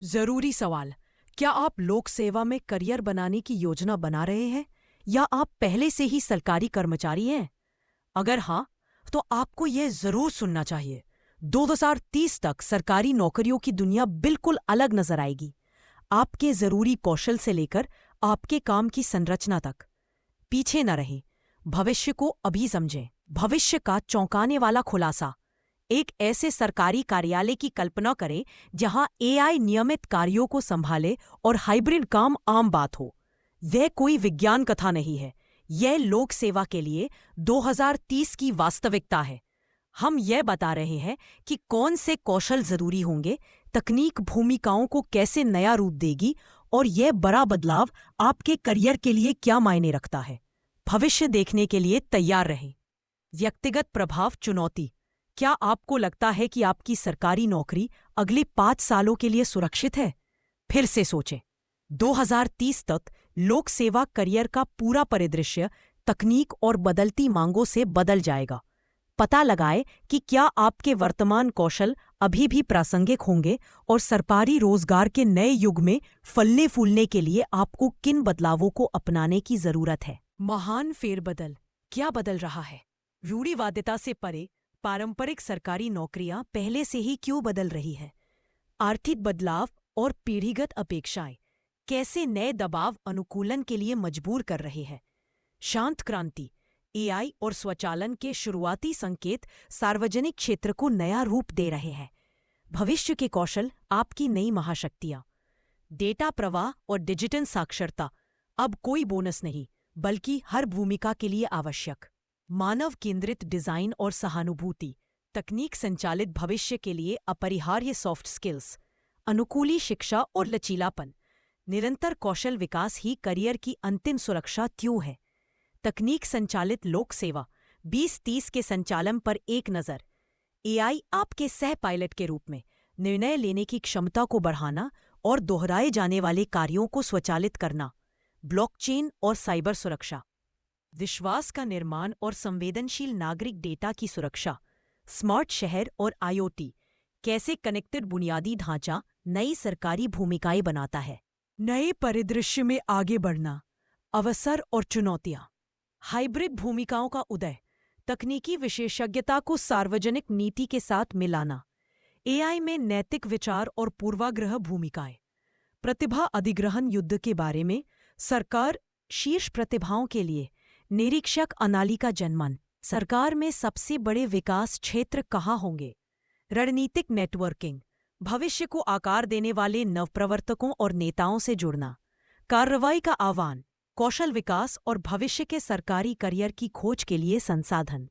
जरूरी सवाल। क्या आप लोक सेवा में करियर बनाने की योजना बना रहे हैं या आप पहले से ही सरकारी कर्मचारी हैं? अगर हाँ, तो आपको यह जरूर सुनना चाहिए। 2030 तक सरकारी नौकरियों की दुनिया बिल्कुल अलग नजर आएगी। आपके जरूरी कौशल से लेकर आपके काम की संरचना तक। पीछे न रहें, भविष्य को अभी समझें। भविष्य का चौंकाने वाला खुलासा। एक ऐसे सरकारी कार्यालय की कल्पना करें जहां एआई नियमित कार्यों को संभाले और हाइब्रिड काम आम बात हो। यह कोई विज्ञान कथा नहीं है, यह लोक सेवा के लिए 2030 की वास्तविकता है। हम यह बता रहे हैं कि कौन से कौशल जरूरी होंगे, तकनीक भूमिकाओं को कैसे नया रूप देगी और यह बड़ा बदलाव आपके करियर के लिए क्या मायने रखता है। भविष्य देखने के लिए तैयार रहें। व्यक्तिगत प्रभाव चुनौती। क्या आपको लगता है कि आपकी सरकारी नौकरी अगले 5 सालों के लिए सुरक्षित है? फिर से सोचें। 2030 तक लोक सेवा करियर का पूरा परिदृश्य तकनीक और बदलती मांगों से बदल जाएगा। पता लगाएं कि क्या आपके वर्तमान कौशल अभी भी प्रासंगिक होंगे और सरकारी रोजगार के नए युग में फलने फूलने के लिए आपको किन बदलावों को अपनाने की जरूरत है। महान फेरबदल। क्या बदल रहा है? रूढ़िवादिता से परे पारंपरिक सरकारी नौकरियां पहले से ही क्यों बदल रही है? आर्थिक बदलाव और पीढ़ीगत अपेक्षाएं कैसे नए दबाव अनुकूलन के लिए मजबूर कर रहे हैं? शांत क्रांति। एआई और स्वचालन के शुरुआती संकेत सार्वजनिक क्षेत्र को नया रूप दे रहे हैं। भविष्य के कौशल आपकी नई महाशक्तियां। डेटा प्रवाह और डिजिटल साक्षरता अब कोई बोनस नहीं, बल्कि हर भूमिका के लिए आवश्यक। मानव केंद्रित डिजाइन और सहानुभूति। तकनीक संचालित भविष्य के लिए अपरिहार्य सॉफ्ट स्किल्स। अनुकूली शिक्षा और लचीलापन। निरंतर कौशल विकास ही करियर की अंतिम सुरक्षा क्यों है। तकनीक संचालित लोक सेवा 2030 के संचालन पर एक नज़र। एआई आपके सह पायलट के रूप में निर्णय लेने की क्षमता को बढ़ाना और दोहराए जाने वाले कार्यों को स्वचालित करना। ब्लॉकचेन और साइबर सुरक्षा। विश्वास का निर्माण और संवेदनशील नागरिक डेटा की सुरक्षा। स्मार्ट शहर और आईओटी कैसे कनेक्टेड बुनियादी ढांचा नई सरकारी भूमिकाएं बनाता है। नए परिदृश्य में आगे बढ़ना। अवसर और चुनौतियां। हाइब्रिड भूमिकाओं का उदय। तकनीकी विशेषज्ञता को सार्वजनिक नीति के साथ मिलाना। एआई में नैतिक विचार और पूर्वाग्रह भूमिकाएं। प्रतिभा अधिग्रहण युद्ध के बारे में सरकार शीर्ष प्रतिभाओं के लिए निरीक्षक अनाली का जनमन। सरकार में सबसे बड़े विकास क्षेत्र कहाँ होंगे? रणनीतिक नेटवर्किंग। भविष्य को आकार देने वाले नवप्रवर्तकों और नेताओं से जुड़ना। कार्रवाई का आह्वान। कौशल विकास और भविष्य के सरकारी करियर की खोज के लिए संसाधन।